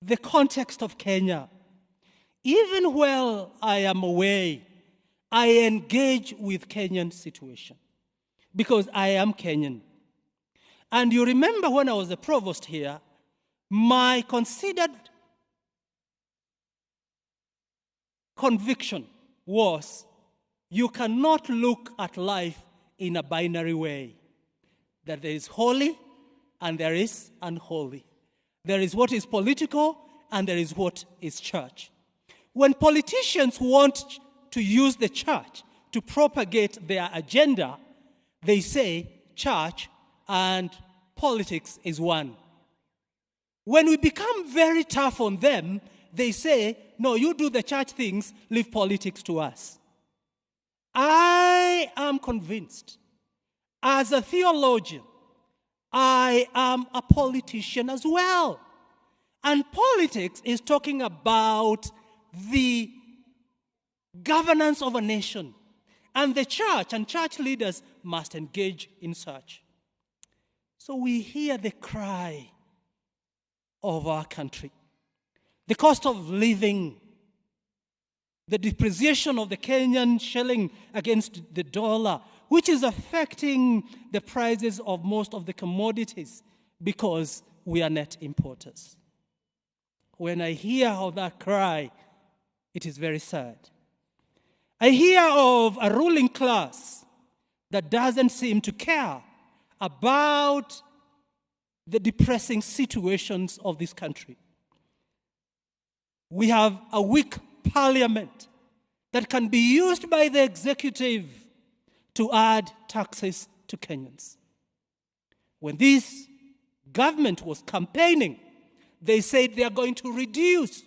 the context of Kenya, even while I am away, I engage with Kenyan situation because I am Kenyan. And you remember when I was the provost here, my considered conviction was you cannot look at life in a binary way, that there is holy and there is unholy. There is what is political and there is what is church. When politicians want to use the church to propagate their agenda, they say church and politics is one. When we become very tough on them, they say, no, you do the church things, leave politics to us. I am convinced, as a theologian, I am a politician as well. And politics is talking about the governance of a nation. And the church and church leaders must engage in such. So we hear the cry of our country. The cost of living, the depreciation of the Kenyan shilling against the dollar, which is affecting the prices of most of the commodities because we are net importers. When I hear of that cry, it is very sad. I hear of a ruling class that doesn't seem to care about the depressing situations of this country. We have a weak parliament that can be used by the executive to add taxes to Kenyans. When this government was campaigning, they said they are going to reduce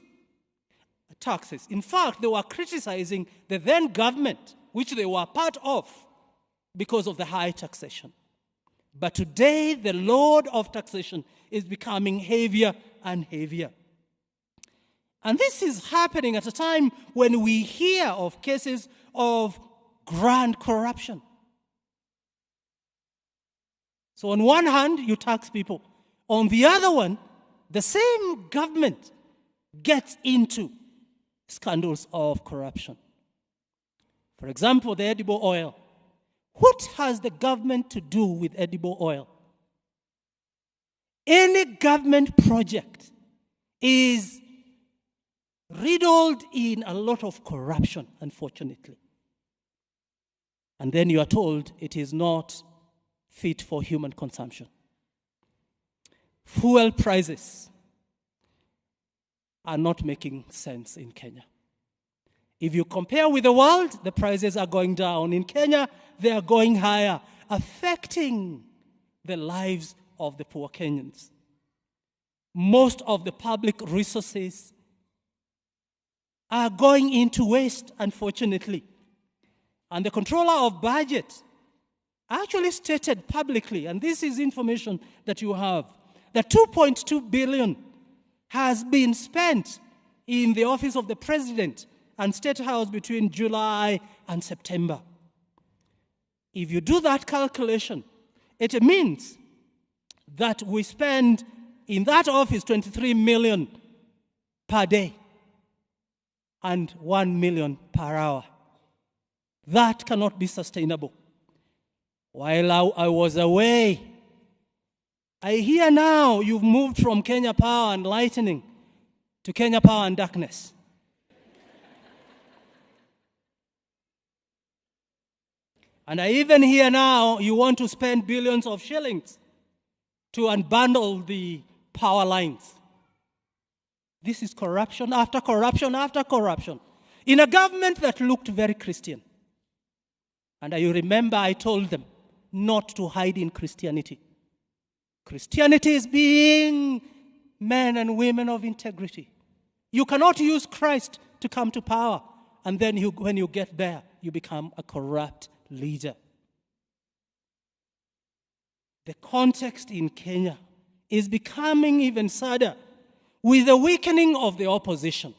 taxes. In fact, they were criticizing the then government, which they were part of, because of the high taxation. But today, the load of taxation is becoming heavier and heavier. And this is happening at a time when we hear of cases of grand corruption. So on one hand, you tax people. On the other one, the same government gets into scandals of corruption. For example, the edible oil. What has the government to do with edible oil? Any government project is riddled in a lot of corruption, unfortunately. And then you are told it is not fit for human consumption. Fuel prices are not making sense in Kenya. If you compare with the world, the prices are going down. In Kenya, they are going higher, affecting the lives of the poor Kenyans. Most of the public resources are going into waste, unfortunately. And the controller of budget actually stated publicly, and this is information that you have, that 2.2 billion has been spent in the office of the president and State House between July and September. If you do that calculation, it means that we spend in that office 23 million per day and 1 million per hour. That cannot be sustainable. While I was away, I hear now you've moved from Kenya Power and Lightning to Kenya Power and Darkness. And I even hear now you want to spend billions of shillings to unbundle the power lines. This is corruption after corruption after corruption in a government that looked very Christian. And you remember I told them not to hide in Christianity. Christianity is being men and women of integrity. You cannot use Christ to come to power, and then when you get there, you become a corrupt leader. The context in Kenya is becoming even sadder with the weakening of the opposition.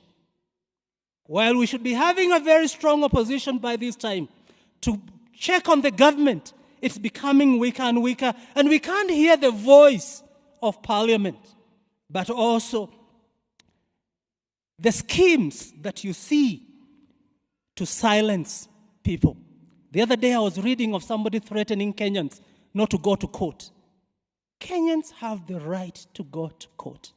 While we should be having a very strong opposition by this time to check on the government, it's becoming weaker and weaker, and we can't hear the voice of parliament, but also the schemes that you see to silence people. The other day I was reading of somebody threatening Kenyans not to go to court. Kenyans have the right to go to court.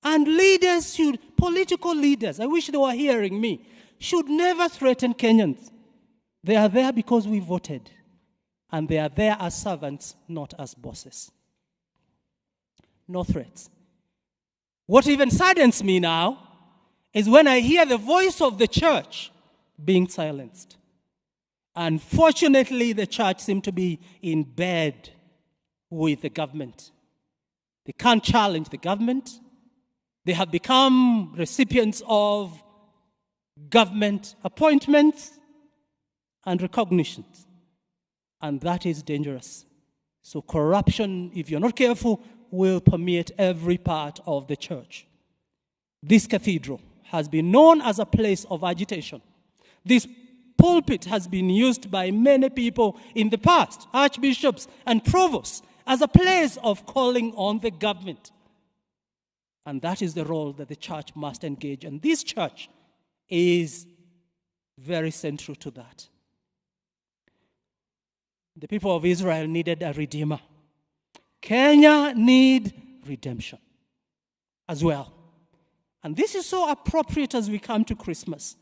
And leaders should, political leaders, I wish they were hearing me, should never threaten Kenyans. They are there because we voted. And they are there as servants, not as bosses. No threats. What even saddens me now is when I hear the voice of the church being silenced. Unfortunately, the church seems to be in bed with the government. They can't challenge the government. They have become recipients of government appointments and recognitions. And that is dangerous. So corruption, if you're not careful, will permeate every part of the church. This cathedral has been known as a place of agitation. This pulpit has been used by many people in the past, archbishops and provosts, as a place of calling on the government. And that is the role that the church must engage. And this church is very central to that. The people of Israel needed a redeemer. Kenya needs redemption as well. And this is so appropriate as we come to Christmas.